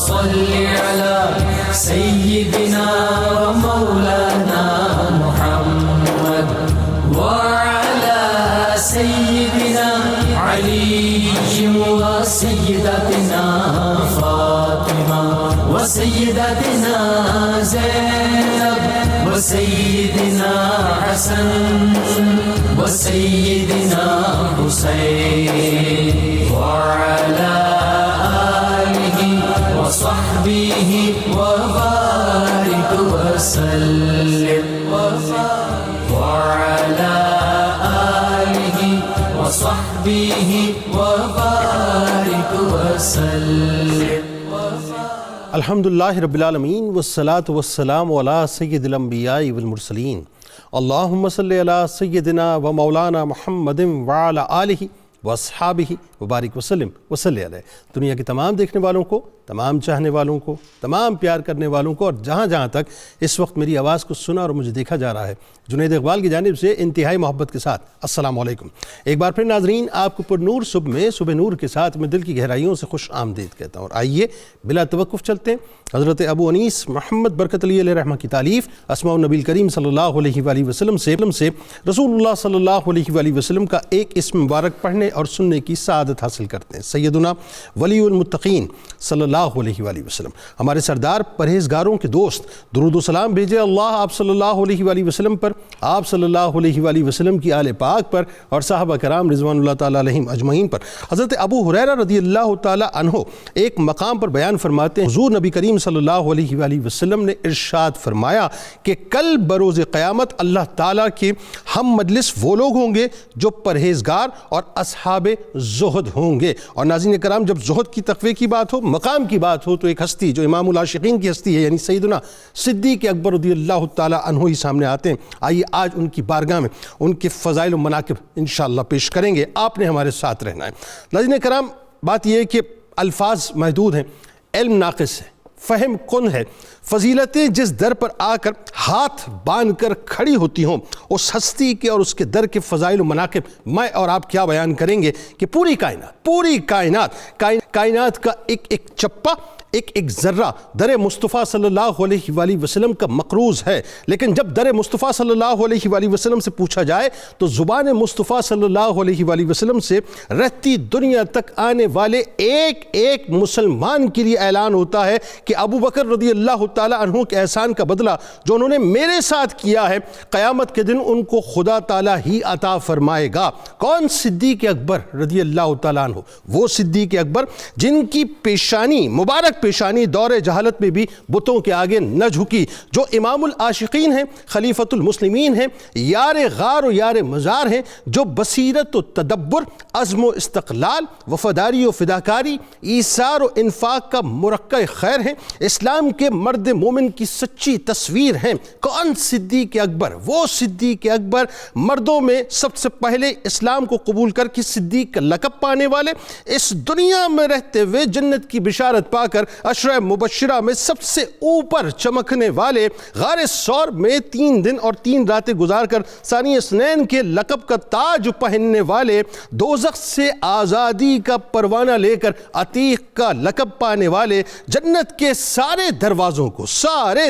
صل على سيدنا ومولانا محمد وعلى سيدنا علي وسيدتنا فاطمة وسيدتنا زينب وسيدنا حسن وسيدنا حسين وعلى آله وصحبه وبارك وسلم وعلى آله وصحبه وبارك وسلم. الحمدللہ رب العالمین والصلاة والسلام علی سید الانبیاء والمرسلین. اللہم صلی علی سیدنا و مولانا محمد وعلی آلہ واصحابہ وبارک وسلم وصلی علیہ. دنیا کے تمام دیکھنے والوں کو، تمام چاہنے والوں کو، تمام پیار کرنے والوں کو، اور جہاں جہاں تک اس وقت میری آواز کو سنا اور مجھے دیکھا جا رہا ہے، جنید اقبال کی جانب سے انتہائی محبت کے ساتھ السلام علیکم. ایک بار پھر ناظرین، آپ کو پر نور صبح میں صبح نور کے ساتھ میں دل کی گہرائیوں سے خوش آمدید کہتا ہوں. اور آئیے بلا توقف چلتے ہیں حضرت ابو انیس محمد برکت علی علیہ رحمہ کی تالیف اسماء النبی کریم صلی اللہ علیہ وآلہ وسلم سے رسول اللہ صلی اللہ علیہ وآلہ وسلم کا ایک اسم مبارک پڑھنے اور سننے کی سعادت حاصل کرتے ہیں. سیدنا ولی المتقین صلی اللہ علیہ وآلہ وسلم، ہمارے سردار پرہیزگاروں کے دوست، درود و سلام بھیجے اللہ آپ صلی اللہ علیہ وآلہ وسلم پر، آپ صلی اللہ علیہ وآلہ وسلم کی آل پاک پر اور صحابہ کرام رضوان اللہ تعالیٰ علیہم اجمعین پر. حضرت ابو ہریرہ رضی اللہ تعالیٰ عنہ ایک مقام پر بیان فرماتے ہیں، حضور نبی کریم صلی اللہ علیہ وآلہ وسلم نے ارشاد فرمایا کہ کل بروز قیامت اللہ تعالیٰ کے ہم مجلس وہ لوگ ہوں گے جو پرہیزگار اور اصحاب زہد ہوں گے. اور ناظرین کرام، جب زہد کی تقوی کی بات ہو، مقام کی بات ہو، تو ایک ہستی جو امام العاشقین کی ہستی ہے، یعنی سیدنا صدیق اکبر رضی اللہ تعالیٰ عنہ ہی سامنے آتے ہیں. آئیے آج ان کی بارگاہ میں ان کے فضائل و مناقب انشاءاللہ پیش کریں گے. آپ نے ہمارے ساتھ رہنا ہے. ناظرین کرام، بات یہ ہے کہ الفاظ محدود ہیں، علم ناقص ہے، فہم کن ہے. فضیلتیں جس در پر آ کر ہاتھ باندھ کر کھڑی ہوتی ہوں، اس ہستی کے اور اس کے در کے فضائل و مناقب میں اور آپ کیا بیان کریں گے کہ پوری کائنات کا ایک چپا، ایک ذرہ در مصطفیٰ صلی اللہ علیہ وآلہ وسلم کا مقروض ہے. لیکن جب در مصطفیٰ صلی اللہ علیہ وآلہ وسلم سے پوچھا جائے تو زبان مصطفیٰ صلی اللہ علیہ وآلہ وسلم سے رہتی دنیا تک آنے والے ایک مسلمان کے لیے اعلان ہوتا ہے کہ ابو بکر رضی اللہ تعالیٰ عنہ کے احسان کا بدلہ جو انہوں نے میرے ساتھ کیا ہے، قیامت کے دن ان کو خدا تعالیٰ ہی عطا فرمائے گا. کون؟ صدیق اکبر رضی اللہ تعالیٰ عنہ. وہ صدیق اکبر جن کی پیشانی، مبارک پیشانی، دور جہالت میں بھی بتوں کے آگے نہ جھکی، جو امام العاشقین ہیں، خلیفۃ المسلمین ہیں، یار غار و یار مزار ہیں، جو بصیرت و تدبر، عزم و استقلال، وفاداری و فداکاری، ایثار و انفاق کا مرقع خیر ہیں، اسلام کے مرد مومن کی سچی تصویر ہیں. کون؟ صدیق اکبر. وہ صدیق اکبر مردوں میں سب سے پہلے اسلام کو قبول کر کے صدیق کا لقب پانے والے، اس دنیا میں رہتے ہوئے جنت کی بشارت پا کر عشرہ مبشرہ میں سب سے اوپر چمکنے والے، غار ثور میں 3 دن اور 3 راتیں گزار کر ثانی اثنین کے لقب کا تاج پہننے والے، دوزخ سے آزادی کا پروانہ لے کر عتیق کا لقب پانے والے، جنت کے سارے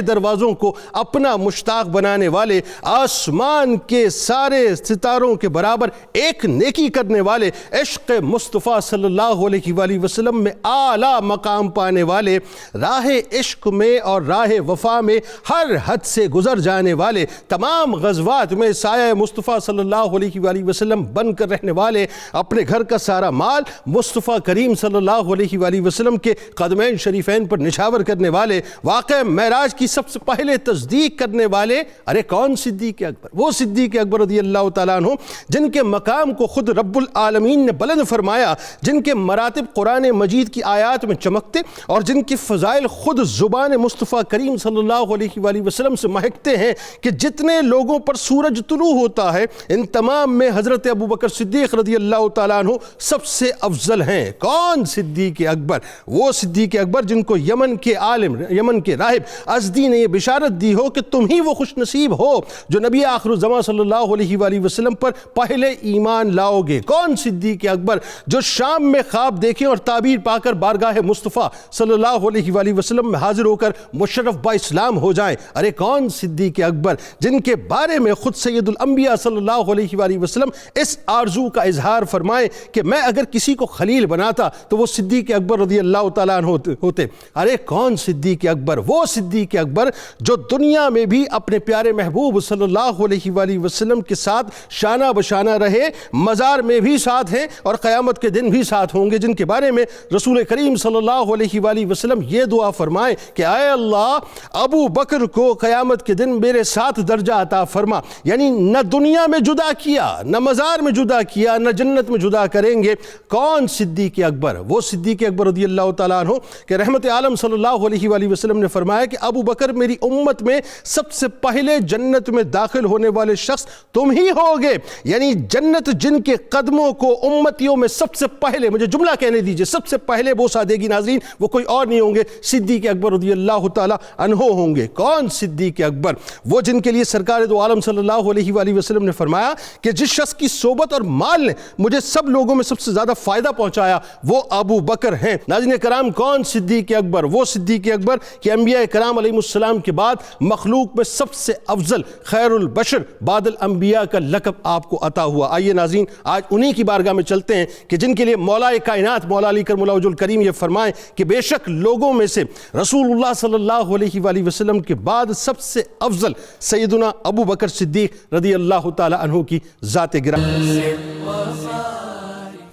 دروازوں کو اپنا مشتاق بنانے والے، آسمان کے سارے ستاروں کے برابر ایک نیکی کرنے والے، عشق مصطفیٰ صلی اللہ علیہ وآلہ وسلم میں اعلیٰ مقام پانے والے، راہ عشق میں اور راہ وفا میں ہر حد سے گزر جانے والے، تمام غزوات میں سایہ مصطفیٰ صلی اللہ علیہ وآلہ وسلم بن کر رہنے والے، اپنے گھر کا سارا مال مصطفیٰ کریم صلی اللہ علیہ وآلہ وسلم کے قدمین شریفین پر نچھاور کرنے والے، واقعہ معراج کی سب سے پہلے تصدیق کرنے والے. ارے کون؟ صدیق اکبر. وہ صدیق اکبر رضی اللہ تعالیٰ عنہ جن کے مقام کو خود رب العالمین نے بلند فرمایا، جن کے مراتب قرآن مجید کی آیات میں چمکتے اور جن کی فضائل خود زبان مصطفیٰ کریم صلی اللہ علیہ وآلہ وسلم سے مہکتے ہیں کہ جتنے لوگوں پر سورج طلوع ہوتا ہے، ان تمام میں حضرت ابو بکر صدیق رضی اللہ تعالیٰ عنہ سب سے افضل ہیں. کون؟ صدیق اکبر. وہ صدیق اکبر جن کو یمن کے عالم، یمن کے راہب ازدی نے یہ بشارت دی ہو کہ تم ہی وہ خوش نصیب ہو جو نبی آخر الزمان صلی اللہ علیہ وآلہ وسلم پر پہلے ایمان لاؤ گے. کون؟ صدیق اکبر جو شام میں خواب دیکھیں اور تعبیر پا کر بارگاہ مصطفیٰ صلی صلی اللہ علیہ وآلہ وسلم میں حاضر ہو کر مشرف با اسلام ہو جائیں۔ ارے کون صدیق اکبر جن کے بارے میں خود سید الانبیاء صلی اللہ علیہ وآلہ وسلم اس آرزو کا اظہار فرمائیں کہ میں اگر کسی کو خلیل بناتا تو وہ صدیق اکبر رضی اللہ تعالیٰ عنہ ہوتے۔ ارے کون صدیق اکبر؟ وہ صدیق اکبر جو دنیا میں بھی اپنے پیارے محبوب صلی اللہ علیہ وآلہ وسلم کے ساتھ شانہ بشانہ رہے، مزار میں بھی ساتھ ہیں اور قیامت کے دن بھی ساتھ ہوں گے، جن کے بارے میں رسول کریم صلی اللہ علیہ وآلہ وسلم یہ دعا فرمائیں کہ اے اللہ ابو بکر کو قیامت کے دن میرے ساتھ درجہ عطا فرما۔ یعنی نہ دنیا میں جدا کیا، نہ مزار میں جدا کیا، نہ جنت میں جدا کریں گے۔ کون صدیق اکبر؟ وہ صدیق اکبر رضی اللہ تعالیٰ عنہ کہ رحمت عالم صلی اللہ علیہ وآلہ وسلم نے فرمایا کہ ابو بکر میری امت میں سب سے پہلے جنت میں داخل ہونے والے شخص تم ہی ہوگے۔ یعنی جنت جن کے قدموں کو امتیوں میں سب سے پہلے، مجھے جملہ کہنے دیجئے، سب سے پہلے بوسہ دے گی ناظرین، وہ کوئی اور نہیں ہوں گے، صدیق اکبر رضی اللہ تعالیٰ عنہ ہوں گے۔ کون صدیق اکبر؟ وہ جن کے لیے سرکار دو عالم صلی اللہ علیہ وآلہ وسلم نے فرمایا کہ جس شخص کی صحبت اور مال نے مجھے سب لوگوں میں سب سے زیادہ فائدہ پہنچایا وہ ابو بکر ہیں۔ ناظرین کرام کون صدیق اکبر؟ وہ صدیق اکبر کہ انبیاء کرام علیہ السلام کے بعد مخلوق میں سب سے افضل خیر البشر بعد الانبیاء کا لقب آپ کو عطا ہوا۔ آئیے ناظرین آج انہی کی بارگاہ میں چلتے ہیں کہ جن کے لیے مولا کائنات مولا علی کرم اللہ وجہ الکریم یہ فرمائیں کہ بے شک لوگوں میں سے رسول اللہ صلی اللہ علیہ وآلہ وسلم کے بعد سب سے افضل سیدنا ابو بکر صدیق رضی اللہ تعالی عنہ کی ذات گرامی۔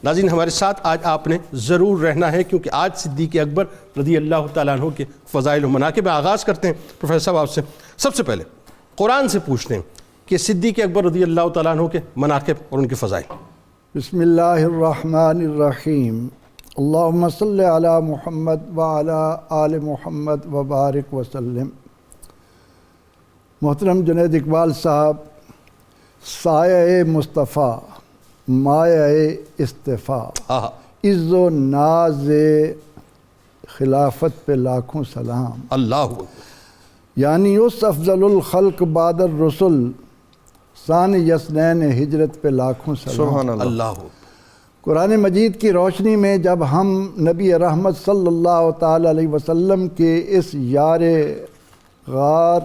ناظرین ہمارے ساتھ آج آپ نے ضرور رہنا ہے کیونکہ آج صدیق اکبر رضی اللہ تعالیٰ عنہ کے فضائل و مناقب آغاز کرتے ہیں۔ پروفیسر صاحب آپ سے سب سے پہلے قرآن سے پوچھتے ہیں کہ صدیق اکبر رضی اللہ تعالیٰ عنہ کے مناقب اور ان کے فضائل۔ بسم اللہ الرحمن الرحیم، اللہم صلی علی محمد وعلی آل محمد وبارک وسلم۔ محترم جنید اقبال صاحب، سایہ مصطفیٰ مایہ اصطفاء، عز و ناز خلافت پہ لاکھوں سلام۔ اللہ یعنی اس افضل الخلق بعد الرسل ثانی یسنین ہجرت پہ لاکھوں سلام۔ سبحان اللہ۔ قرآن مجید کی روشنی میں جب ہم نبی رحمت صلی اللہ تعالی علیہ وسلم کے اس یار غار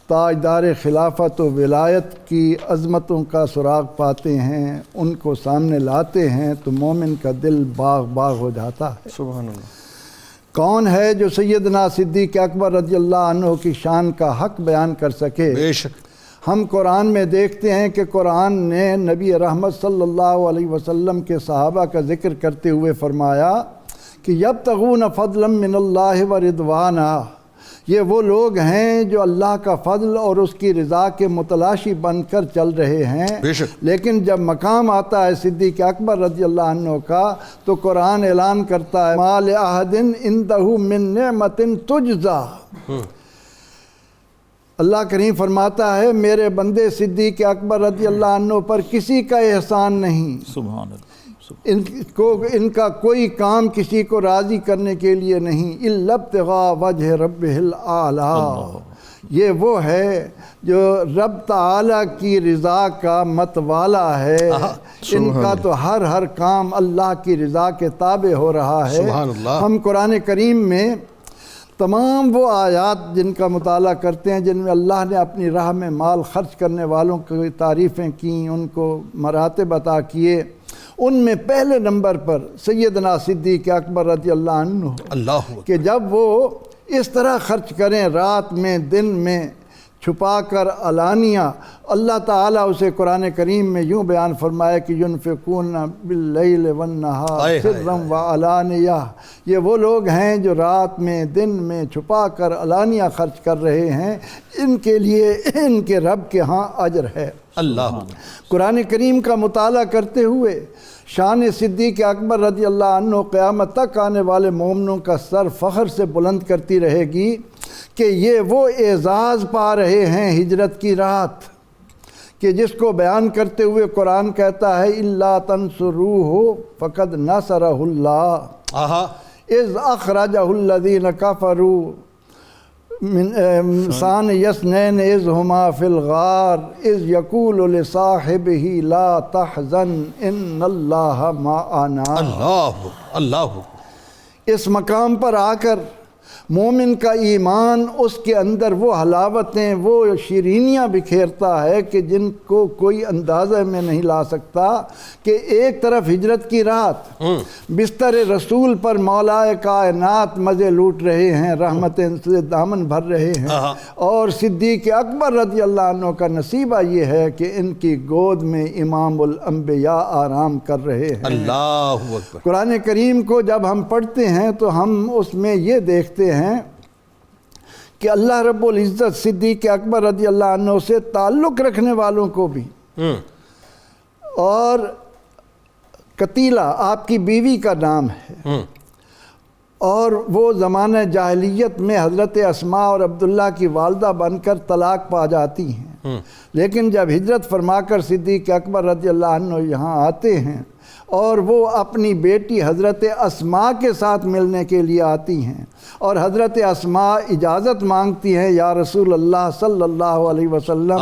تاجدار خلافت و ولایت کی عظمتوں کا سراغ پاتے ہیں، ان کو سامنے لاتے ہیں تو مومن کا دل باغ باغ ہو جاتا ہے۔ سبحان اللہ۔ کون ہے جو سیدنا صدیق اکبر رضی اللہ عنہ کی شان کا حق بیان کر سکے؟ بے شک ہم قرآن میں دیکھتے ہیں کہ قرآن نے نبی رحمت صلی اللہ علیہ وسلم کے صحابہ کا ذکر کرتے ہوئے فرمایا کہ یبتغون فضلا من اللہ ورضوانا، یہ وہ لوگ ہیں جو اللہ کا فضل اور اس کی رضا کے متلاشی بن کر چل رہے ہیں۔ بے شک۔ لیکن جب مقام آتا ہے صدیق اکبر رضی اللہ عنہ کا تو قرآن اعلان کرتا ہے ما لأحد عنده من نعمت تجزا۔ اللہ کریم فرماتا ہے میرے بندے صدیق اکبر رضی اللہ عنہ پر کسی کا احسان نہیں، سبحان اللہ، ان کا کوئی کام کسی کو راضی کرنے کے لیے نہیں، الا ابتغاء وجہ ربہ الاعلی۔ یہ وہ ہے جو رب تعالیٰ کی رضا کا متوالا ہے، ان کا تو ہر کام اللہ کی رضا کے تابع ہو رہا ہے۔ سبحان اللہ۔ ہم قرآن کریم میں تمام وہ آیات جن کا مطالعہ کرتے ہیں جن میں اللہ نے اپنی راہ میں مال خرچ کرنے والوں کی تعریفیں کیں، ان کو مراتب عطا کیے، ان میں پہلے نمبر پر سیدنا صدیق اکبر رضی اللہ عنہ، اللہ کہ جب وہ اس طرح خرچ کریں رات میں دن میں چھپا کر علانیہ، اللہ تعالیٰ اسے قرآن کریم میں یوں بیان فرمایا کہ ينفقون باللیل والنہار سرا وعلانیہ، یہ وہ لوگ ہیں جو رات میں دن میں چھپا کر علانیہ خرچ کر رہے ہیں، ان کے لیے ان کے رب کے ہاں اجر ہے۔ اللہ۔ قرآن کریم کا مطالعہ کرتے ہوئے شان صدیق اکبر رضی اللہ عنہ قیامت تک آنے والے مومنوں کا سر فخر سے بلند کرتی رہے گی کہ یہ وہ اعزاز پا رہے ہیں ہجرت کی رات کہ جس کو بیان کرتے ہوئے قرآن کہتا ہے الا تنصروہ فقد نصرہ اللہ اذ اخرجہ الذین کفروا من ثانی اثنین اذ ہما فی الغار اذ یقول لصاحبہ لا تحزن ان اللہ معنا۔ اللہ اللہ۔ اس مقام پر آ کر مومن کا ایمان اس کے اندر وہ حلاوتیں، وہ شیرینیاں بکھیرتا ہے کہ جن کو کوئی اندازہ میں نہیں لا سکتا، کہ ایک طرف ہجرت کی رات، بستر رسول پر مولا کائنات مزے لوٹ رہے ہیں، رحمتیں سے دامن بھر رہے ہیں، اور صدیق اکبر رضی اللہ عنہ کا نصیبہ یہ ہے کہ ان کی گود میں امام الانبیاء آرام کر رہے ہیں۔ اللہ اکبر۔ قرآن کریم کو جب ہم پڑھتے ہیں تو ہم اس میں یہ دیکھتے ہیں کہ اللہ رب العزت صدیق اکبر رضی اللہ عنہ سے تعلق رکھنے والوں کو بھی، اور قتیلہ آپ کی بیوی کا نام ہے، اور وہ زمانہ جاہلیت میں حضرت اسماء اور عبداللہ کی والدہ بن کر طلاق پا جاتی ہیں، لیکن جب ہجرت فرما کر صدیق اکبر رضی اللہ عنہ یہاں آتے ہیں اور وہ اپنی بیٹی حضرت اسماء کے ساتھ ملنے کے لیے آتی ہیں، اور حضرت اسماء اجازت مانگتی ہیں، یا رسول اللہ صلی اللہ علیہ وسلم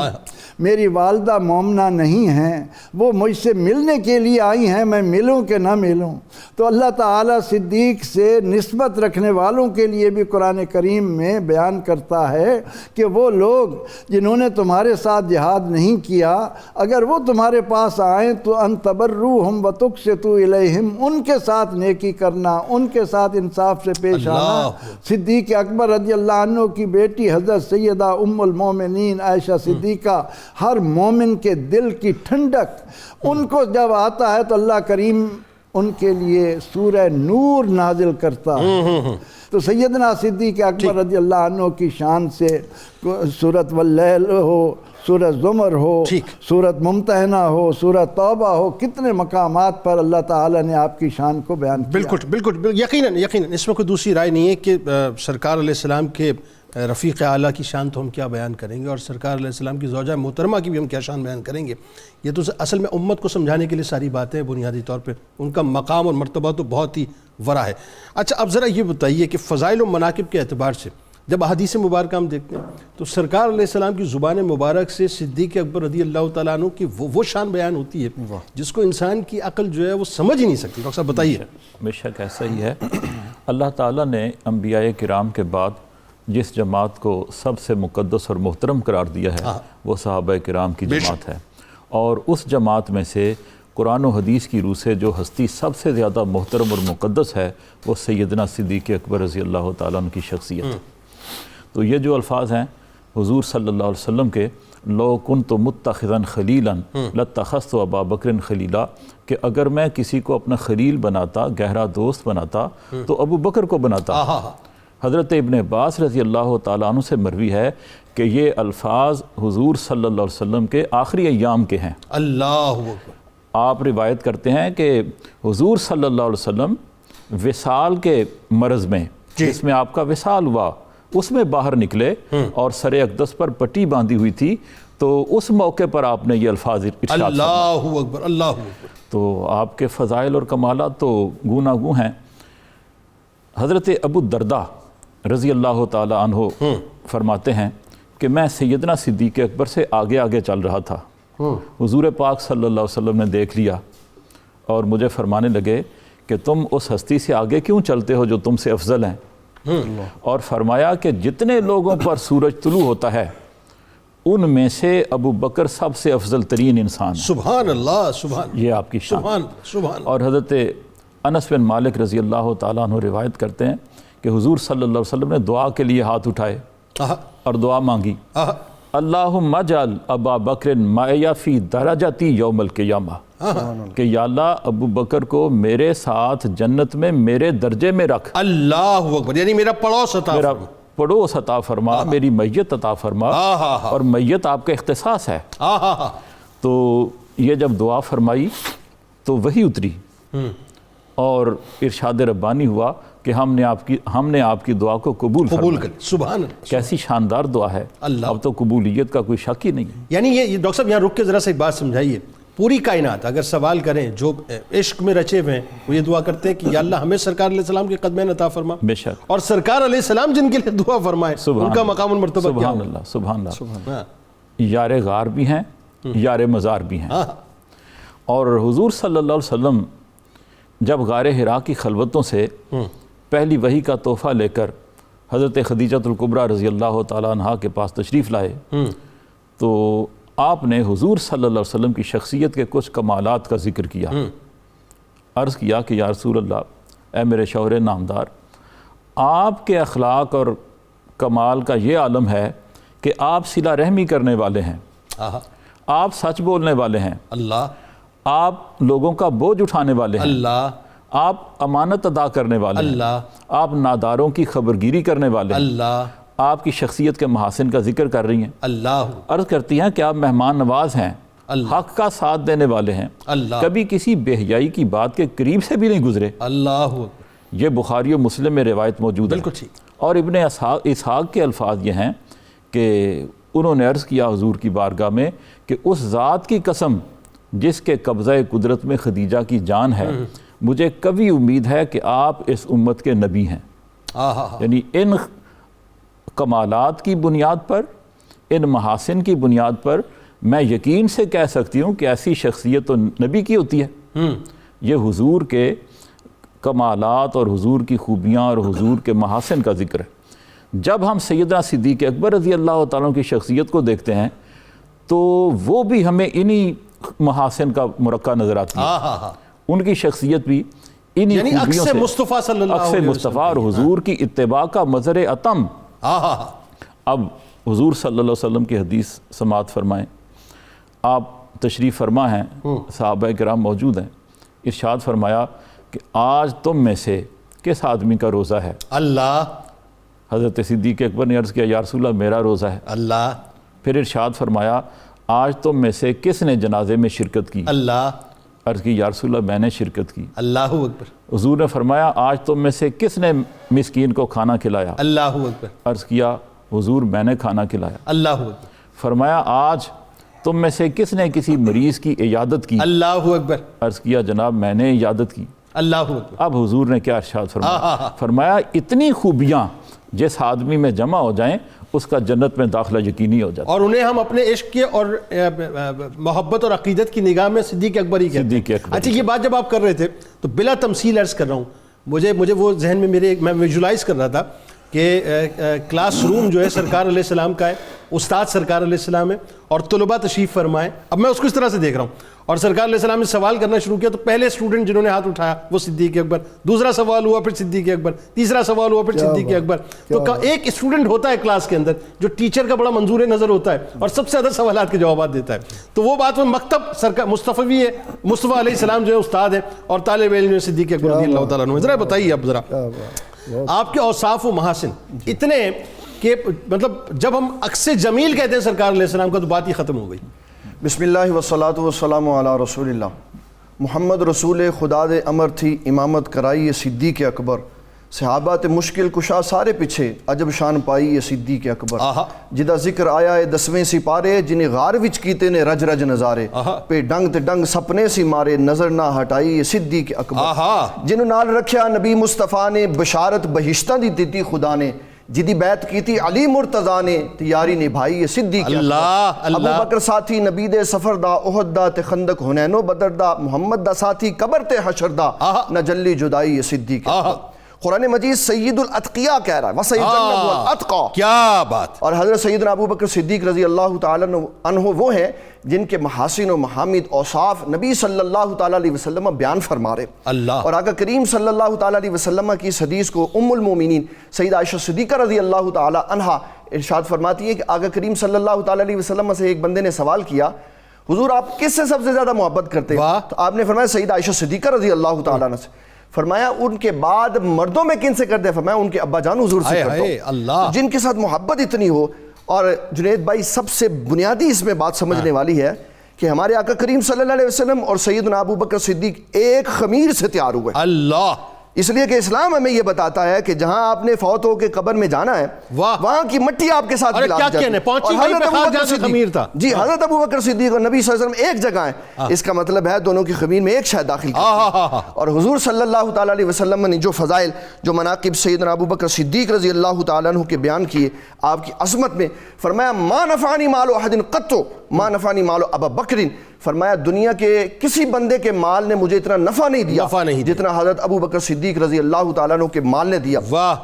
میری والدہ مومنہ نہیں ہیں، وہ مجھ سے ملنے کے لیے آئی ہیں، میں ملوں کہ نہ ملوں؟ تو اللہ تعالیٰ صدیق سے نسبت رکھنے والوں کے لیے بھی قرآن کریم میں بیان کرتا ہے کہ وہ لوگ جنہوں نے تمہارے ساتھ جہاد نہیں کیا، اگر وہ تمہارے پاس آئیں تو ان تبروہم وتقسطوا الیہم، ان کے ساتھ نیکی کرنا، ان کے ساتھ انصاف سے پیش آنا۔ صدیق اکبر رضی اللہ عنہ کی بیٹی حضرت سیدہ ام المومنین عائشہ صدیقہ، ہر مومن کے دل کی ٹھنڈک، ان کو جب آتا ہے تو اللہ کریم ان کے لیے سورہ نور نازل کرتا ہے۔ تو سیدنا صدیق اکبر رضی اللہ عنہ کی شان سے سورۃ واللیل ہو، سورۃ زمر ہو، سورۃ ممتحنہ ہو، سورۃ توبہ ہو، کتنے مقامات پر اللہ تعالیٰ نے آپ کی شان کو بیان کیا۔ بالکل یقیناً اس میں کوئی دوسری رائے نہیں ہے کہ سرکار علیہ السلام کے رفیق اعلیٰ کی شان تو ہم کیا بیان کریں گے، اور سرکار علیہ السلام کی زوجہ محترمہ کی بھی ہم کیا شان بیان کریں گے۔ یہ تو اصل میں امت کو سمجھانے کے لیے ساری باتیں بنیادی طور پہ ان کا مقام اور مرتبہ تو بہت ہی ورا ہے۔ اچھا اب ذرا یہ بتائیے کہ فضائل و مناقب کے اعتبار سے جب احادیث مبارکہ ہم دیکھتے ہیں تو سرکار علیہ السلام کی زبان مبارک سے صدیق اکبر رضی اللہ تعالیٰ عنہ کی وہ شان بیان ہوتی ہے جس کو انسان کی عقل جو ہے وہ سمجھ ہی نہیں سکتی۔ ڈاکٹر صاحب بتائیے۔ بے شک ایسا ہی ہے۔ اللہ تعالیٰ نے انبیاء کرام کے بعد جس جماعت کو سب سے مقدس اور محترم قرار دیا ہے وہ صحابہ کرام کی جماعت ہے، اور اس جماعت میں سے قرآن و حدیث کی روح سے جو ہستی سب سے زیادہ محترم اور مقدس ہے وہ سیدنا صدیق اکبر رضی اللہ تعالیٰ عنہ کی شخصیت ہے۔ تو یہ جو الفاظ ہیں حضور صلی اللہ علیہ وسلم کے، لو کنت متخذا خلیلا لاتخذت ابا بکر خلیلا، کہ اگر میں کسی کو اپنا خلیل بناتا، گہرا دوست بناتا تو ابو بکر کو بناتا۔ حضرت ابن عباس رضی اللہ تعالیٰ عنہ سے مروی ہے کہ یہ الفاظ حضور صلی اللہ علیہ وسلم کے آخری ایام کے ہیں۔ اللہ اکبر۔ آپ روایت کرتے ہیں کہ حضور صلی اللہ علیہ وسلم وصال کے مرض میں، جس میں آپ کا وصال ہوا، اس میں باہر نکلے اور سر اقدس پر پٹی باندھی ہوئی تھی، تو اس موقع پر آپ نے یہ الفاظ ارشاد فرمائے۔ اللہ اکبر، اللہ اکبر۔ تو آپ کے فضائل اور کمالات تو گوناگوں ہیں۔ حضرت ابو الدرداء رضی اللہ تعالیٰ عنہ فرماتے ہیں کہ میں سیدنا صدیق اکبر سے آگے آگے چل رہا تھا، حضور پاک صلی اللہ علیہ وسلم نے دیکھ لیا اور مجھے فرمانے لگے کہ تم اس ہستی سے آگے کیوں چلتے ہو جو تم سے افضل ہیں، اور فرمایا کہ جتنے لوگوں پر سورج طلوع ہوتا ہے ان میں سے ابو بکر سب سے افضل ترین انسان ہے۔ سبحان اللہ، سبحان، یہ آپ کی شان۔ سبحان۔ اور حضرت انس بن مالک رضی اللہ تعالیٰ عنہ روایت کرتے ہیں کہ حضور صلی اللہ علیہ وسلم نے دعا کے لیے ہاتھ اٹھائے اور دعا مانگی، اللہم اجعل ابا بکر معی فی درجتی یوم القیامہ، کہ یا اللہ ابو بکر کو میرے ساتھ جنت میں میرے درجے میں رکھ، اللہ اکبر، یعنی میرا پڑوس عطا میرا فرما۔ پڑوس عطا فرما، میری میت عطا فرما، اور میت آپ کا اختصاص ہے۔ تو یہ جب دعا فرمائی تو وہی اتری اور ارشاد ربانی ہوا کہ ہم نے آپ کی دعا کو قبول کر۔ سبحان اللہ، کیسی شاندار دعا ہے، اب تو قبولیت کا کوئی شک ہی نہیں ہے۔ یعنی یہ ڈاکٹر صاحب یہاں رک کے ذرا سا ایک بات سمجھائیے، پوری کائنات اگر سوال کریں جو عشق میں رچے ہوئے ہیں وہ یہ دعا کرتے ہیں کہ یا اللہ ہمیں سرکار علیہ السلام کے قدمین عطا فرما، بے شک، اور سرکار علیہ السلام جن کے لیے دعا فرمائے ان کا مقام المرتبہ کیا سبحان اللہ، سبحان اللہ۔ یار غار بھی ہیں، یار مزار بھی ہیں۔ اور حضور صلی اللہ علیہ وسلم جب غار حرا کی خلوتوں سے پہلی وحی کا تحفہ لے کر حضرت خدیجۃ الکبریٰ رضی اللہ تعالیٰ عنہ کے پاس تشریف لائے تو آپ نے حضور صلی اللہ علیہ وسلم کی شخصیت کے کچھ کمالات کا ذکر کیا. عرض کیا کہ یا رسول اللہ، اے میرے شوہر نامدار، آپ کے اخلاق اور کمال کا یہ عالم ہے کہ آپ صلہ رحمی کرنے والے ہیں، آپ سچ بولنے والے ہیں، اللہ، آپ لوگوں کا بوجھ اٹھانے والے ہیں، اللہ، آپ امانت ادا کرنے والے ہیں، اللہ، آپ ناداروں کی خبرگیری کرنے والے ہیں، اللہ، آپ کی شخصیت کے محاسن کا ذکر کر رہی ہیں. اللہ، عرض کرتی ہیں کہ آپ مہمان نواز ہیں، حق کا ساتھ دینے والے ہیں، اللہ، کبھی کسی بے حیائی کی بات کے قریب سے بھی نہیں گزرے. اللہ، یہ بخاری و مسلم میں روایت موجود ہے. بالکل ٹھیک. اور ابن اسحاق کے الفاظ یہ ہیں کہ انہوں نے عرض کیا حضور کی بارگاہ میں کہ اس ذات کی قسم جس کے قبضہ قدرت میں خدیجہ کی جان ہے، مجھے کبھی امید ہے کہ آپ اس امت کے نبی ہیں. یعنی ان کمالات کی بنیاد پر، ان محاسن کی بنیاد پر میں یقین سے کہہ سکتی ہوں کہ ایسی شخصیت تو نبی کی ہوتی ہے. یہ حضور کے کمالات اور حضور کی خوبیاں اور حضور کے محاسن کا ذکر ہے. جب ہم سیدنا صدیق اکبر رضی اللہ تعالیٰ کی شخصیت کو دیکھتے ہیں تو وہ بھی ہمیں انہی محاسن کا مرکہ نظر آتی ہے. ان کی شخصیت بھی انہی یعنی خوبیوں سے، مصطفیٰ صلی اللہ عکس علیہ مصطفیٰ اور حضور کی اتباع کا مظہر اتم. اب حضور صلی اللہ علیہ وسلم کی حدیث سماعت فرمائیں. آپ تشریف فرما ہیں، صحابہ کرام موجود ہیں. ارشاد فرمایا کہ آج تم میں سے کس آدمی کا روزہ ہے؟ اللہ. حضرت صدیق اکبر نے عرض کیا یا رسول اللہ میرا روزہ ہے. اللہ. پھر ارشاد فرمایا آج تم میں سے کس نے جنازے میں شرکت کی؟ اللہ. عرض کی یا رسول اللہ میں نے شرکت کی. اللہ اکبر. حضور نے فرمایا آج تم میں سے کس نے مسکین کو کھانا کھلایا؟ اللہ اکبر. عرض کیا حضور میں نے کھانا کھلایا. اللہ اکبر. فرمایا آج تم میں سے کس نے کسی مریض کی عیادت کی؟ اللہ اکبر. عرض کیا جناب میں نے عیادت کی. اللہ اکبر. اب حضور نے کیا ارشاد فرمایا؟ فرمایا اتنی خوبیاں جس آدمی میں جمع ہو جائیں اس کا جنت میں داخلہ یقینی ہو جاتا ہے. اور انہیں ہم اپنے عشق کے اور محبت اور عقیدت کی نگاہ میں صدیق اکبر ہی کہتے ہیں. اچھا یہ بات جب آپ کر رہے تھے تو بلا تمثیل عرض کر رہا ہوں، مجھے وہ ذہن میں میں ویژولائز کر رہا تھا کہ کلاس روم جو ہے سرکار علیہ السلام کا ہے، استاد سرکار علیہ السلام ہے اور طلباء تشریف فرمائیں. اب میں اس کو اس طرح سے دیکھ رہا ہوں اور سرکار علیہ السلام نے سوال کرنا شروع کیا تو پہلے اسٹوڈنٹ جنہوں نے ہاتھ اٹھایا وہ صدیق اکبر، دوسرا سوال ہوا پھر صدیق اکبر، تیسرا سوال ہوا پھر صدیق اکبر. تو ایک اسٹوڈنٹ ہوتا ہے کلاس کے اندر جو ٹیچر کا بڑا منظور نظر ہوتا ہے اور سب سے زیادہ سوالات کے جوابات دیتا ہے. تو وہ بات میں مکتب سرکار مصطفی ہے، مصطفیٰ علیہ السلام جو ہے استاد ہے اور طالب علم صدیق اکبر رضی اللہ تعالیٰ عنہ. ذرا بتائیے اب ذرا آپ کے اوصاف و محاسن اتنے کہ مطلب جب ہم عکس جمیل کہتے ہیں سرکار علیہ السلام کا تو بات ہی ختم ہو گئی. بسم اللہ والصلاۃ والسلام علی رسول اللہ. محمد رسول خدا دے امر تھی امامت کرائی صدیق اکبر. صحابہ تے مشکل کشا سارے پیچھے عجب شان پائی صدیق اکبر. جدا ذکر آیا ہے 10ویں سپارے جنہیں غار وچ کیتے نے رج رج نظارے. پہ ڈنگ تے ڈنگ سپنے سی مارے نظر نہ ہٹائی صدیق اکبر. جنہوں نال رکھیا نبی مصطفیٰ نے بشارت بہشتاں دی دیتی خدا نے. جدی بیعت کی تھی علی مرتضیٰ نے تیاری نبھائی صدیق اکبر. ابو بکر ساتھی نبی دے سفر دا احد دا تے خندق حنین و بدر دا. محمد دا ساتھی قبر تے حشر دا نہ جلی جدائی صدیق اکبر. قرآن مجید سید الاتقیاء کہہ رہا ہے وَسَيُجَنَّبُهُ الْأَتْقَى. کیا بات. اور حضرت سیدنا ابو بکر صدیق رضی اللہ تعالیٰ عنہ وہ ہیں جن کے محاسن و محامد اوصاف نبی صلی اللہ تعالیٰ علیہ وسلم بیان فرما رہے. اور آقا کریم صلی اللہ تعالیٰ علیہ وسلم کی اس حدیث کو ام المومنین سیدہ عائشہ صدیقہ رضی اللہ تعالیٰ عنہ ارشاد فرماتی ہے کہ آقا کریم صلی اللہ تعالیٰ علیہ وسلم سے ایک بندے نے سوال کیا حضور آپ کس سے سب سے زیادہ محبت کرتے ہیں؟ تو آپ نے فرمایا سیدہ عائشہ صدیقہ رضی اللہ تعالیٰ عنہ سے. فرمایا ان کے بعد مردوں میں کن سے کرتے ہیں؟ فرمایا ان کے ابا جان حضور سے کرتا ہوں جن کے ساتھ محبت اتنی ہو. اور جنید بھائی سب سے بنیادی اس میں بات سمجھنے والی ہے کہ ہمارے آقا کریم صلی اللہ علیہ وسلم اور سیدنا ابو بکر صدیق ایک خمیر سے تیار ہوئے. اللہ. اس لیے کہ اسلام ہمیں یہ بتاتا ہے کہ جہاں آپ نے فوت ہو کے قبر میں جانا ہے وہاں کی مٹی آپ کے ساتھ ملا جاتی ہے. جی حضرت ابو بکر صدیق اور نبی صلی اللہ علیہ وسلم ایک جگہ ہیں. اس کا مطلب ہے دونوں کی خمیر میں ایک شے داخل کی. اور حضور صلی اللہ تعالیٰ علیہ وسلم نے جو فضائل جو مناقب سیدنا ابو بکر صدیق رضی اللہ تعالیٰ عنہ کے بیان کیے آپ کی عظمت میں فرمایا ما نفعنی مال احد قط ما نفعنی مال ابا بکر. فرمایا دنیا کے کسی بندے کے مال نے مجھے اتنا نفع نہیں دیا جتنا حضرت ابو بکر صدیق رضی اللہ تعالیٰ عنہ کے مال نے دیا.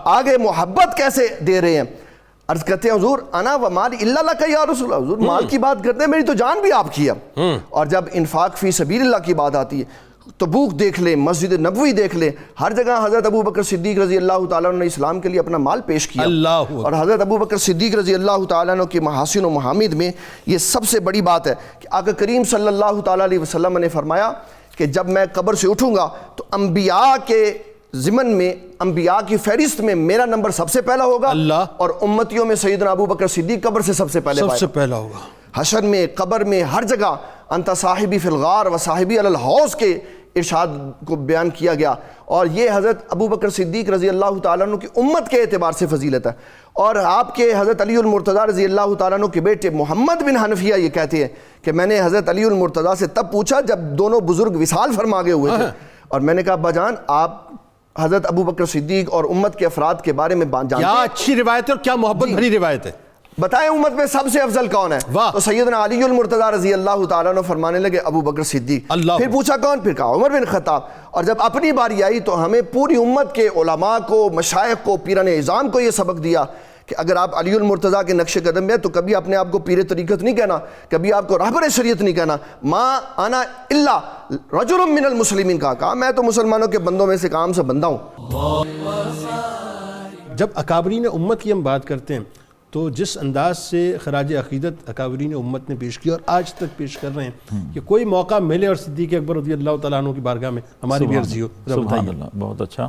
آگے محبت کیسے دے رہے ہیں, عرض کرتے ہیں حضور انا و مال الا لک یا رسول اللہ, حضور مال کی بات کرتے ہیں, میری تو جان بھی آپ کی ہے. اور جب انفاق فی سبیل اللہ کی بات آتی ہے, تبوک دیکھ لیں, مسجد نبوی دیکھ لیں, ہر جگہ حضرت ابو بکر صدیق رضی اللہ تعالیٰ عنہ نے اسلام کے لیے اپنا مال پیش کیا. اور حضرت ابو بکر صدیق رضی اللہ تعالیٰ عنہ کے محاسن و محامد میں یہ سب سے بڑی بات ہے کہ آقا کریم صلی اللہ تعالیٰ علیہ وسلم نے فرمایا کہ جب میں قبر سے اٹھوں گا تو انبیاء کے ضمن میں, انبیاء کی فہرست میں میرا نمبر سب سے پہلا ہوگا, اور امتیوں میں سیدنا ابو بکر صدیق قبر سے سب سے پہلا ہوگا. حشر میں, قبر میں, ہر جگہ انت صاحبی فی الغار و صاحبی علی الحوض کے ارشاد کو بیان کیا گیا. اور یہ حضرت ابو بکر صدیق رضی اللہ تعالیٰ عنہ کی امت کے اعتبار سے فضیلت ہے. اور آپ کے حضرت علی المرتضیٰ رضی اللہ تعالیٰ عنہ کے بیٹے محمد بن حنفیہ یہ کہتے ہیں کہ میں نے حضرت علی المرتضیٰ سے تب پوچھا جب دونوں بزرگ وصال فرما گئے ہوئے تھے, اور میں نے کہا ابا جان آپ حضرت ابو بکر صدیق اور امت کے افراد کے بارے میں جانتے ہیں, کیا اچھی روایت ہے اور کیا محبت بھری روایت ہے, بتائیں امت میں سب سے افضل کون ہے؟ تو سیدنا علی المرتضیٰ رضی اللہ تعالیٰ عنہ فرمانے لگے ابو بکر صدیق. پھر پوچھا کون؟ پھر کہا عمر بن خطاب. اور جب اپنی باری آئی تو ہمیں پوری امت کے علماء کو, مشائخ کو, پیران اعظام کو یہ سبق دیا کہ اگر آپ علی المرتضیٰ کے نقش قدم میں تو کبھی اپنے آپ کو پیر طریقت نہیں کہنا, کبھی آپ کو رہبر شریعت نہیں کہنا. ما انا الا رجل من المسلمین, کہا میں تو مسلمانوں کے بندوں میں سے ایک عام سا بندہ ہوں. جب اکابرین امت کی ہم بات کرتے ہیں تو جس انداز سے خراج عقیدت اکابرین امت نے پیش کیا اور آج تک پیش کر رہے ہیں کہ کوئی موقع ملے اور صدیق اکبر رضی اللہ تعالیٰ عنہ کی بارگاہ میں ہماری بھی عرضی ہو. سبحان اللہ, بہت اچھا.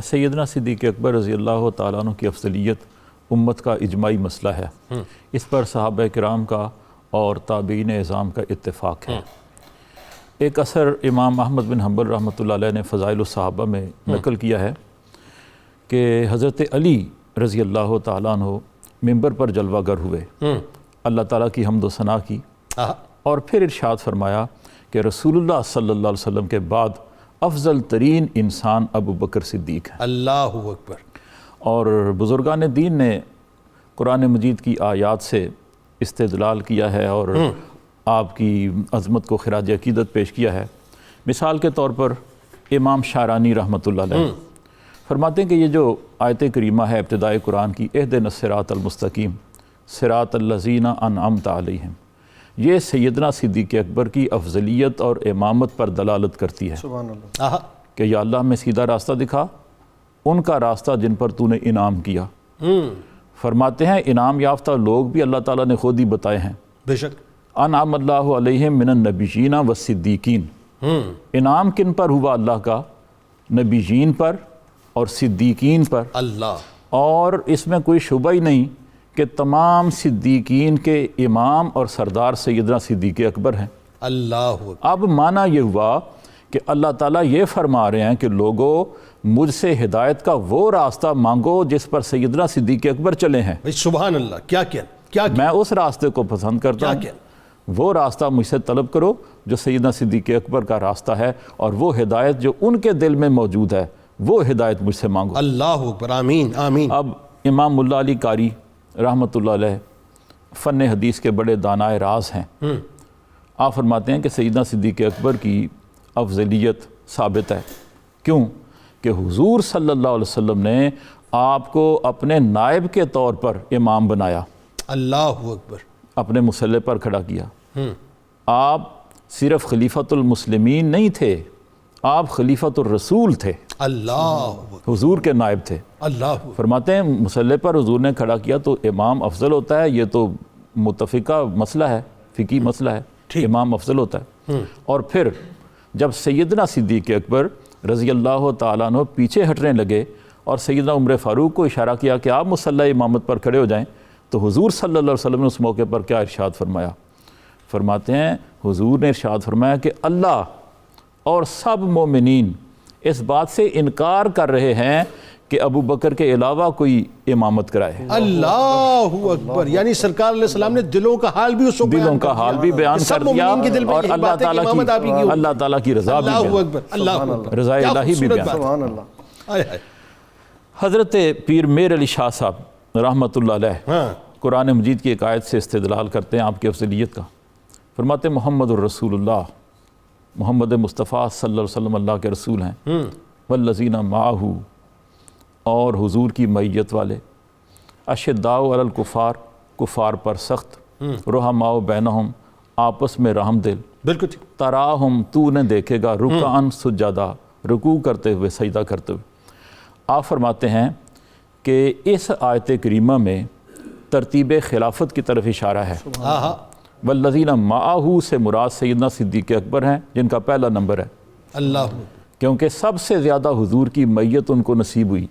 سیدنا صدیق اکبر رضی اللہ تعالیٰ عنہ کی افضلیت امت کا اجماعی مسئلہ ہے. اس پر صحابہ کرام کا اور تابعین اعظام کا اتفاق ہے. ایک اثر امام احمد بن حنبل رحمۃ اللہ علیہ نے فضائل الصحابہ میں نقل کیا ہے کہ حضرت علی رضی اللہ تعالیٰ عنہ ممبر پر جلوہ گر ہوئے, اللہ تعالیٰ کی حمد و ثنا کی, اور پھر ارشاد فرمایا کہ رسول اللہ صلی اللہ علیہ وسلم کے بعد افضل ترین انسان ابو بکر صدیق ہے. اللہ اکبر. اور بزرگان دین نے قرآن مجید کی آیات سے استدلال کیا ہے اور آپ کی عظمت کو خراج عقیدت پیش کیا ہے. مثال کے طور پر امام شارانی رحمۃ اللہ علیہ فرماتے ہیں کہ یہ جو آیت کریمہ ہے ابتدائے قرآن کی, اہدنا الصراط المستقیم صراط الذین انعمت علیہم, یہ سیدنا صدیق اکبر کی افضلیت اور امامت پر دلالت کرتی ہے. سبحان اللہ. کہ یا اللہ ہمیں سیدھا راستہ دکھا, ان کا راستہ جن پر تو نے انعام کیا. فرماتے ہیں انعام یافتہ لوگ بھی اللہ تعالیٰ نے خود ہی بتائے ہیں. بے شک. انعم اللہ علیہم من النبیین والصدیقین, انعام کن پر ہوا اللہ کا؟ نبیین پر اور صدیقین پر. اللہ. اور اس میں کوئی شبہ ہی نہیں کہ تمام صدیقین کے امام اور سردار سیدنا صدیق اکبر ہیں. اللہ. اب معنی یہ ہوا کہ اللہ تعالیٰ یہ فرما رہے ہیں کہ لوگو مجھ سے ہدایت کا وہ راستہ مانگو جس پر سیدنا صدیق اکبر چلے ہیں. سبحان اللہ. کیا میں اس راستے کو پسند کرتا ہوں, وہ راستہ مجھ سے طلب کرو جو سیدنا صدیق اکبر کا راستہ ہے, اور وہ ہدایت جو ان کے دل میں موجود ہے وہ ہدایت مجھ سے مانگو. اللہ اکبر. آمین آمین. اب امام ملا علی قاری رحمۃ اللہ علیہ فن حدیث کے بڑے دانائے راز ہیں. آپ فرماتے ہیں کہ سیدنا صدیق اکبر کی افضلیت ثابت ہے. کیوں؟ کہ حضور صلی اللہ علیہ وسلم نے آپ کو اپنے نائب کے طور پر امام بنایا. اللہ اکبر. اپنے مصلی پر کھڑا کیا. آپ صرف خلیفۃ المسلمین نہیں تھے, آپ خلیفۃ الرسول تھے. اللہ. حضور کے نائب تھے. اللہ. فرماتے ہیں مصلی پر حضور نے کھڑا کیا تو امام افضل ہوتا ہے. یہ تو متفقہ مسئلہ ہے, فقہی مسئلہ ہے, امام افضل ہوتا ہے. اور پھر جب سیدنا صدیق اکبر رضی اللہ تعالیٰ عنہ پیچھے ہٹنے لگے اور سیدنا عمر فاروق کو اشارہ کیا کہ آپ مصلی امامت پر کھڑے ہو جائیں, تو حضور صلی اللہ علیہ وسلم نے اس موقع پر کیا ارشاد فرمایا؟ فرماتے ہیں حضور نے ارشاد فرمایا کہ اللہ اور سب مومنین اس بات سے انکار کر رہے ہیں کہ ابو بکر کے علاوہ کوئی امامت کرائے. اللہ اکبر. یعنی سرکار علیہ السلام نے دلوں کا حال بھی بیان کر دیا اور اللہ تعالیٰ کی رضا بھی, رضا الہی بھی بیان. حضرت پیر میر علی شاہ صاحب رحمۃ اللہ علیہ قرآن مجید کی ایک آیت سے استدلال کرتے ہیں آپ کی افضلیت کا. فرماتے محمد الرسول اللہ، محمد مصطفیٰ صلی اللہ علیہ وسلم اللہ کے رسول ہیں، والذین معہ، اور حضور کی معیت والے، اشداء علی الکفار، کفار پر سخت، رحماء بینہم، آپس میں رحم دل، بالکل تراہم، تو نے دیکھے گا، رکعن سجدہ، رکوع کرتے ہوئے، سجدہ کرتے ہوئے۔ آپ فرماتے ہیں کہ اس آیت کریمہ میں ترتیب خلافت کی طرف اشارہ ہے۔ والذین معہ سے مراد سیدنا صدیق اکبر ہیں، جن کا پہلا نمبر ہے، اللہ، کیونکہ سب سے زیادہ حضور کی معیت ان کو نصیب ہوئی،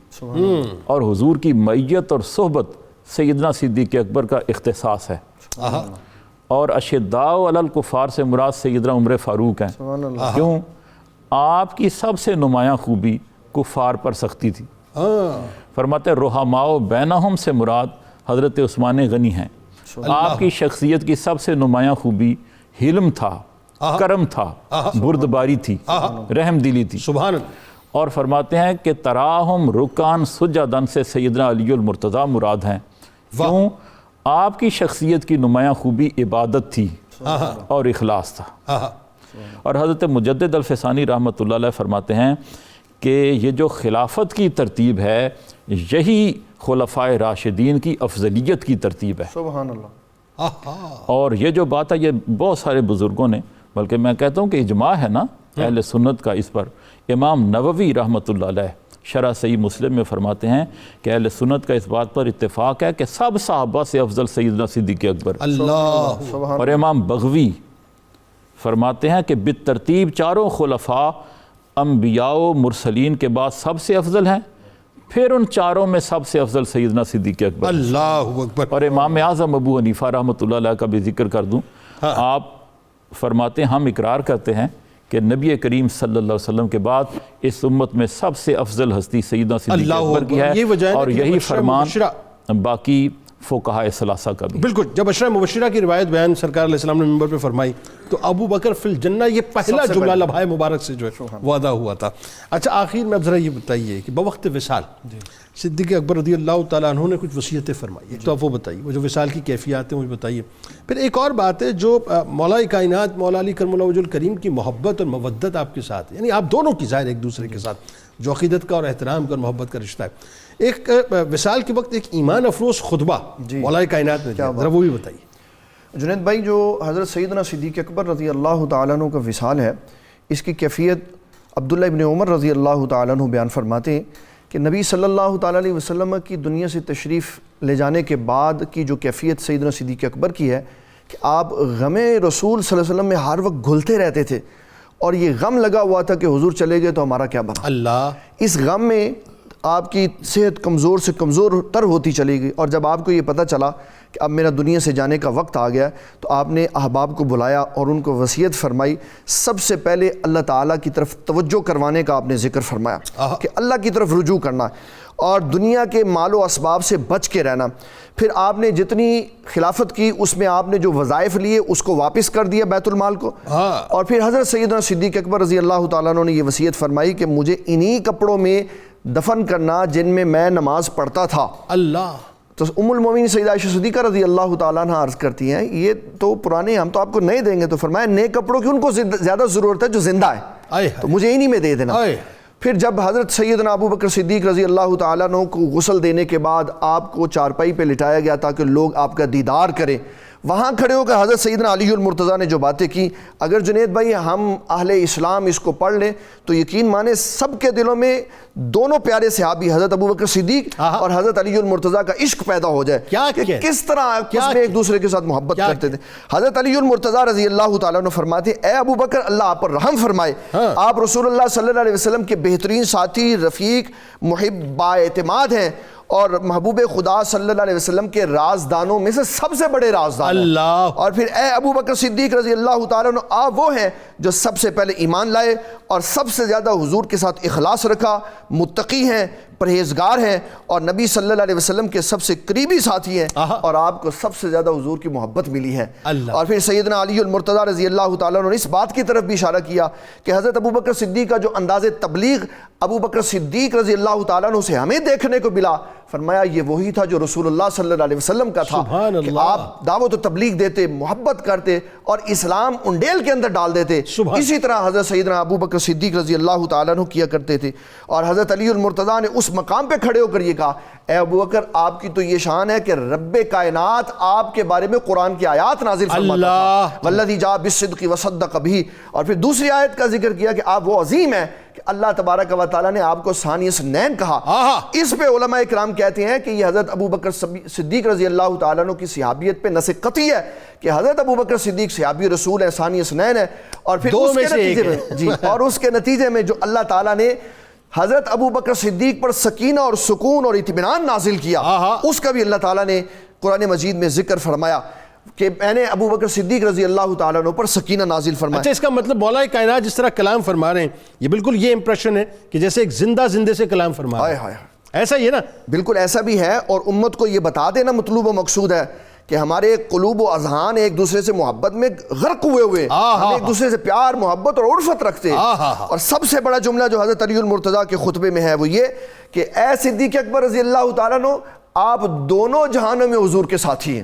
اور حضور کی معیت اور صحبت سیدنا صدیق اکبر کا اختصاص ہے۔ اور اشداء علی الکفار سے مراد سیدنا عمر فاروق ہیں، کیوں؟ آپ کی سب سے نمایاں خوبی کفار پر سختی تھی۔ فرماتے رحماء بینہم سے مراد حضرت عثمان غنی ہیں، آپ کی شخصیت کی سب سے نمایاں خوبی حلم تھا، کرم تھا، بردباری تھی، رحم دلی تھی۔ سبحان اللہ۔ اور فرماتے ہیں کہ تراہم رکعن سجدن سے سیدنا علی المرتضیٰ مراد ہیں، کیوں؟ آپ کی شخصیت کی نمایاں خوبی عبادت تھی اور اخلاص تھا۔ اور حضرت مجدد الفسانی رحمۃ اللہ علیہ فرماتے ہیں کہ یہ جو خلافت کی ترتیب ہے، یہی خلفائے راشدین کی افضلیت کی ترتیب ہے۔ سبحان اللہ۔ اور یہ جو بات ہے، یہ بہت سارے بزرگوں نے، بلکہ میں کہتا ہوں کہ اجماع ہے نا اہل سنت کا اس پر۔ امام نووی رحمۃ اللہ علیہ شرح صحیح مسلم میں فرماتے ہیں کہ اہل سنت کا اس بات پر اتفاق ہے کہ سب صحابہ سے افضل سیدنا صدیق اکبر۔ اللہ، اور امام بغوی فرماتے ہیں کہ بالترتیب چاروں خلفاء انبیاء و مرسلین کے بعد سب سے افضل ہیں، پھر ان چاروں میں سب سے افضل سیدنا صدیق اکبر۔ اللہ اکبر۔ اور امام اعظم ابو حنیفہ رحمۃ اللہ علیہ کا بھی ذکر کر دوں، آپ فرماتے ہیں ہم اقرار کرتے ہیں کہ نبی کریم صلی اللہ علیہ وسلم کے بعد اس امت میں سب سے افضل ہستی سیدنا صدیق اکبر کی ہے، اور یہی فرمان باقی فقہاء ثلاثہ کا بھی۔ بالکل، جب عشرہ مبشرہ کی روایت بیان سرکار علیہ السلام نے منبر پہ فرمائی تو ابو بکر فی الجنہ یہ پہلا جملہ لبھائے مبارک سے جو ہے وعدہ ہوا تھا۔ اچھا، آخر میں اب ذرا یہ بتائیے کہ بوقت وصال صدیق اکبر رضی اللہ تعالیٰ عنہ نے کچھ وصیتیں فرمائی، تو آپ وہ بتائیے، وہ جو وصال کی کیفیات ہیں مجھے بتائیے۔ پھر ایک اور بات ہے، جو مولا کائنات مولا علی کرم اللہ وجہ الکریم کی محبت اور مودت آپ کے ساتھ، یعنی آپ دونوں کی ظاہر ایک دوسرے کے ساتھ جو عقیدت کا اور احترام کا اور محبت کا رشتہ ہے، ایک وصال کے وقت ایک ایمان افروز خطبہ مولا کائنات نے دیا، ذرا وہ بھی بتائیے۔ جنید بھائی، جو حضرت سیدنا صدیق اکبر رضی اللہ تعالیٰ عنہ کا وصال ہے، اس کی کیفیت عبداللہ ابن عمر رضی اللہ تعالیٰ عنہ بیان فرماتے ہیں کہ نبی صلی اللہ تعالیٰ علیہ وسلم کی دنیا سے تشریف لے جانے کے بعد کی جو کیفیت سیدنا صدیق اکبر کی ہے کہ آپ غم رسول صلی اللہ علیہ وسلم میں ہر وقت گھلتے رہتے تھے، اور یہ غم لگا ہوا تھا کہ حضور چلے گئے تو ہمارا کیا بنا۔ اللہ، اس غم میں آپ کی صحت کمزور سے کمزور تر ہوتی چلی گئی، اور جب آپ کو یہ پتہ چلا کہ اب میرا دنیا سے جانے کا وقت آ گیا تو آپ نے احباب کو بلایا اور ان کو وصیت فرمائی۔ سب سے پہلے اللہ تعالیٰ کی طرف توجہ کروانے کا آپ نے ذکر فرمایا کہ اللہ کی طرف رجوع کرنا اور دنیا کے مال و اسباب سے بچ کے رہنا۔ پھر آپ نے جتنی خلافت کی اس میں آپ نے جو وظائف لیے اس کو واپس کر دیا بیت المال کو، اور پھر حضرت سیدنا صدیق اکبر رضی اللہ تعالیٰ عنہ نے یہ وصیت فرمائی کہ مجھے انہی کپڑوں میں دفن کرنا جن میں میں نماز پڑھتا تھا۔ اللہ، تو ام المومنین سیدہ عائشہ صدیقہ رضی اللہ تعالیٰ عنہ عرض کرتی ہیں یہ تو پرانے، ہم تو آپ کو نئے دیں گے، تو فرمایا نئے کپڑوں کی ان کو زیادہ ضرورت ہے جو زندہ ہے، تو مجھے انہی میں دے دینا۔ پھر جب حضرت سیدنا ابو بکر صدیق رضی اللہ تعالیٰ عنہ کو غسل دینے کے بعد آپ کو چارپائی پہ لٹایا گیا تاکہ لوگ آپ کا دیدار کریں، وہاں کھڑے ہو کر حضرت سیدنا علی المرتضیٰ نے جو باتیں کی، اگر جنید بھائی ہم اہل اسلام اس کو پڑھ لیں تو یقین مانے سب کے دلوں میں دونوں پیارے صحابی حضرت ابو بکر صدیق اور حضرت علی المرتضیٰ کا عشق پیدا ہو جائے کہ کس طرح آپس میں ایک دوسرے کے ساتھ محبت کرتے تھے۔ حضرت علی المرتضیٰ رضی اللہ تعالیٰ عنہ فرماتے ہیں اے ابو بکر اللہ آپ پر رحم فرمائے، آپ رسول اللہ صلی اللہ علیہ وسلم کے بہترین ساتھی، رفیق، محب، بااعتماد ہیں، اور محبوب خدا صلی اللہ علیہ وسلم کے رازدانوں میں سے سب سے بڑے رازدان ہیں۔ اور پھر اے ابو بکر صدیق رضی اللہ تعالیٰ عنہ آپ وہ ہیں جو سب سے پہلے ایمان لائے اور سب سے زیادہ حضور کے ساتھ اخلاص رکھا، متقی ہیں، پرہیزگار ہیں، اور نبی صلی اللہ علیہ وسلم کے سب سے قریبی ساتھی ہیں، اور آپ کو سب سے زیادہ حضور کی محبت ملی ہے۔ اور پھر سیدنا علی المرتضیٰ رضی اللہ تعالیٰ عنہ نے اس بات کی طرف بھی اشارہ کیا کہ حضرت ابو بکر صدیق کا جو انداز تبلیغ ابو بکر صدیق رضی اللہ تعالیٰ عنہ سے ہمیں دیکھنے کو ملا، فرمایا یہ وہی تھا جو رسول اللہ صلی اللہ علیہ وسلم کا تھا سبحان کہ اللہ۔ آپ دعوت و تبلیغ دیتے، محبت کرتے اور اسلام انڈیل کے اندر ڈال دیتے۔ اسی طرح حضرت سیدنا ابو بکر صدیق رضی اللہ تعالیٰ عنہ کیا کرتے تھے، اور حضرت علی المرتضیٰ نے اس مقام پہ کھڑے ہو کر یہ کہا، اے ابو بکر آپ کی تو یہ شان ہے کہ رب کائنات آپ کے بارے میں قرآن کی آیات نازل فرماتا تھا، والذی جاء بالصدق وصدق بہ، اور پھر دوسری آیت کا ذکر کیا کہ آپ وہ عظیم ہیں کہ اللہ تبارک و تعالیٰ نے آپ کو ثانی اثنین کہا۔ اس پہ علماء اکرام کہتے ہیں کہ یہ حضرت ابو بکر صدیق رضی اللہ تعالیٰ عنہ کی صحابیت پہ نص قطعی ہے کہ حضرت ابو بکر صدیق صحابی رسول ہیں، ثانی اثنین ہیں، اور پھر اس کے نتیجے میں جو اللہ تعالیٰ نے حضرت ابو بکر صدیق پر سکینہ اور سکون اور اطمینان نازل کیا، اس کا بھی اللہ تعالیٰ نے قرآن مجید میں ذکر فرمایا کہ میں نے ابو بکر صدیق رضی اللہ تعالیٰ عنہ پر سکینہ نازل فرمایا۔ اچھا، اس کا مطلب مولا کائنات جس طرح کلام فرما رہے ہیں، یہ بالکل یہ امپریشن ہے کہ جیسے ایک زندہ سے کلام فرما رہے ہیں، ایسا ہی ہے نا؟ بالکل ایسا بھی ہے، اور امت کو یہ بتا دینا مطلوب و مقصود ہے کہ ہمارے قلوب و اذہان ایک دوسرے سے محبت میں غرق ہوئے ہم ایک دوسرے سے پیار، محبت اور الفت رکھتے ہیں۔ اور سب سے بڑا جملہ جو حضرت علی المرتضیٰ کے خطبے میں ہے وہ یہ کہ اے صدیق اکبر رضی اللہ تعالیٰ عنہ، آپ دونوں جہانوں میں حضور کے ساتھی ہیں،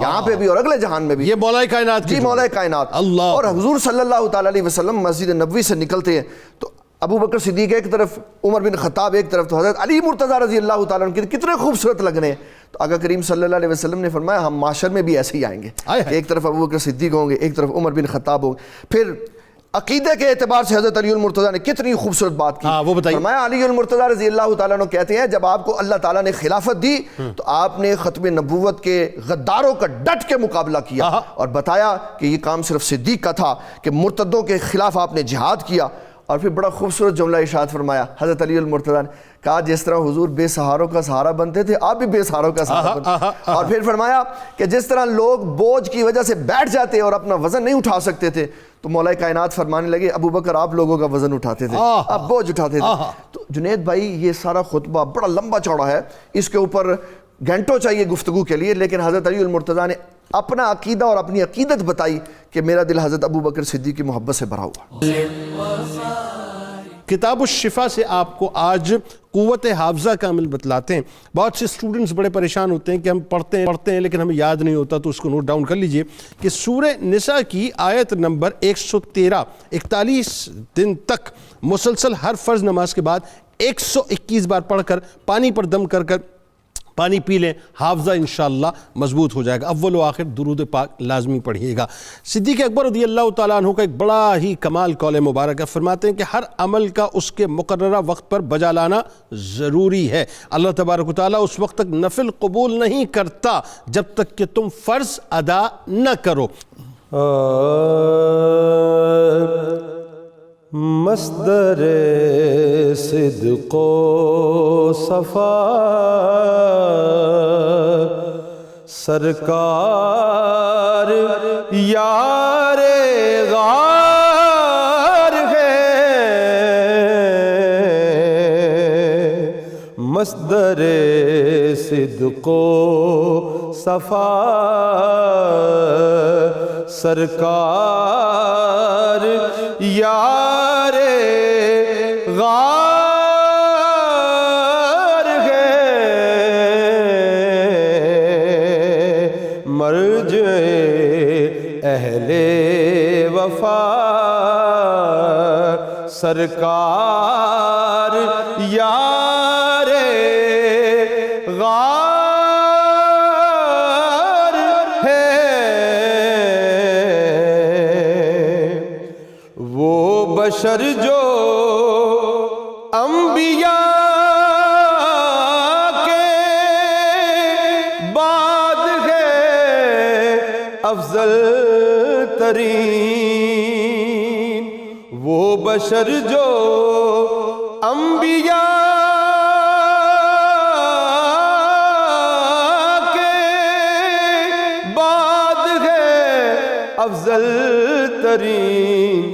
یہاں پہ بھی اور اگلے جہان میں بھی۔ یہ مولا کائنات جی مولا کائنات اللہ۔ اور حضور صلی اللہ تعالیٰ علیہ وسلم مسجد نبوی سے نکلتے ہیں تو ابو بکر صدیق ایک طرف، عمر بن خطاب ایک طرف، تو حضرت علی مرتضیٰ رضی اللہ تعالیٰ عنہ کتنے خوبصورت لگ رہے ہیں۔ تو آقا کریم صلی اللہ علیہ وسلم نے فرمایا ہم معاشر میں بھی ایسے ہی آئیں گے، ایک طرف ابو بکر صدیق ہوں گے، ایک طرف عمر بن خطاب ہوں گے۔ پھر عقیدے کے اعتبار سے حضرت علی المرتضیٰ نے کتنی خوبصورت بات کی، وہ بتائیے۔ فرمایا علی المرتضیٰ رضی اللہ تعالیٰ عنہ کہتے ہیں جب آپ کو اللہ تعالیٰ نے خلافت دی تو آپ نے ختم نبوت کے غداروں کا ڈٹ کے مقابلہ کیا اور بتایا کہ یہ کام صرف صدیق کا تھا کہ مرتدوں کے خلاف آپ نے جہاد کیا۔ اور پھر بڑا خوبصورت جملہ ارشاد فرمایا حضرت علی المرتضیٰ نے کہا جس طرح حضور بے سہاروں کا سہارا بنتے تھے آپ بھی بے سہاروں کا سہارا بنتے۔ اور پھر فرمایا کہ جس طرح لوگ بوجھ کی وجہ سے بیٹھ جاتے اور اپنا وزن نہیں اٹھا سکتے تھے تو مولا کائنات فرمانے لگے ابو بکر آپ لوگوں کا وزن اٹھاتے تھے، آپ بوجھ اٹھاتے تھے۔ تو جنید بھائی یہ سارا خطبہ بڑا لمبا چوڑا ہے، اس کے اوپر گھنٹوں چاہیے گفتگو کے لیے، لیکن حضرت علی المرتضیٰ نے اپنا عقیدہ اور اپنی عقیدت بتائی کہ میرا دل حضرت ابو بکر صدیق کی محبت سے بھرا ہوا۔ کتاب الشفا سے آپ کو آج قوت حافظہ کا عمل بتلاتے ہیں۔ بہت سے اسٹوڈنٹس بڑے پریشان ہوتے ہیں کہ ہم پڑھتے ہیں لیکن ہمیں یاد نہیں ہوتا، تو اس کو نوٹ ڈاؤن کر لیجئے کہ سورہ نساء کی آیت نمبر 113 41 دن تک مسلسل ہر فرض نماز کے بعد 121 بار پڑھ کر پانی پر دم کر پانی پی لیں، حافظہ انشاءاللہ مضبوط ہو جائے گا۔ اول و آخر درود پاک لازمی پڑھیے گا۔ صدیق اکبر رضی اللہ تعالیٰ عنہ کا ایک بڑا ہی کمال قول مبارک ہے، فرماتے ہیں کہ ہر عمل کا اس کے مقررہ وقت پر بجا لانا ضروری ہے۔ اللہ تبارک و تعالیٰ اس وقت تک نفل قبول نہیں کرتا جب تک کہ تم فرض ادا نہ کرو۔ مصدر صدق و صفا سرکار یار غار ہے، مصدر صدق و صفا سرکار یار غار ہے، مرجع اہل وفا سرکار یار غار ہے، وہ بشر جو انبیاء کے بعد ہے افضل ترین، وہ بشر جو انبیاء کے بعد ہے افضل ترین،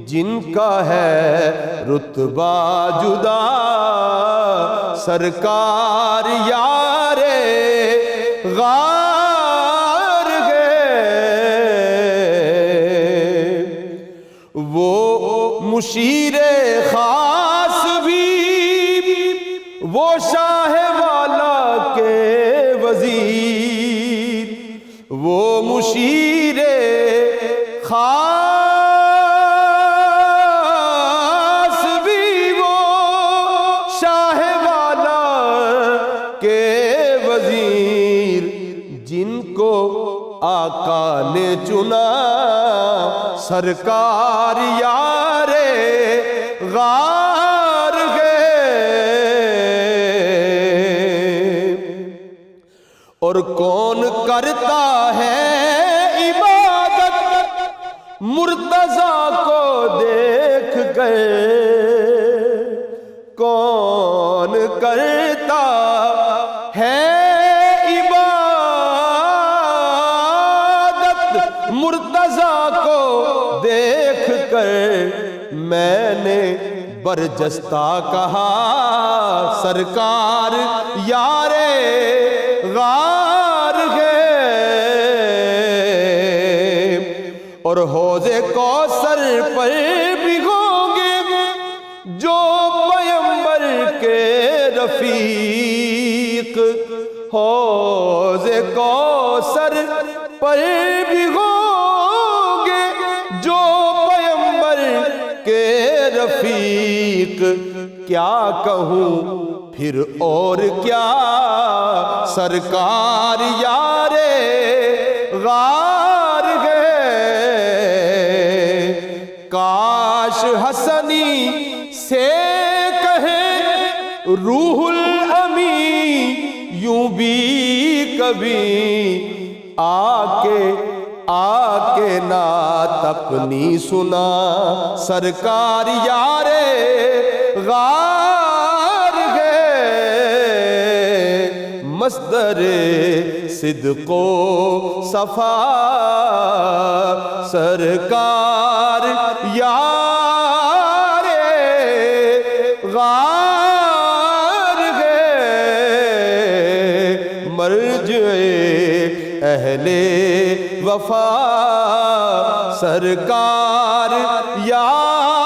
جن کا ہے رتبہ جدا سرکار یار غار ہے، وہ مشیر خاص بھی وہ شاہ والا مشیر خاص بھی وہ شاہ والا کے وزیر جن کو آقا نے چنا سرکار یار غار گئے اور کون کرتا ہے عبادت مرتضیٰ کو دیکھ گئے کون کرتا ہے عبادت مرتضیٰ کو دیکھ کر میں نے برجستہ کہا سرکار یار غار گئے اور حوض کوثر پر بھگوں گے جو پیمبر کے رفیق حوض کوثر پر بھگوں گے جو پیمبر کے رفیق کیا کہوں پھر اور کیا سرکار یار غار گئے کاش حسنی سے کہیں روح الامی یوں بھی کبھی آ کے نعت اپنی سنا سرکار یار غار گئے مصدر صدق و صفا سرکار یار غار گئے مرجع اہل وفا سرکار یار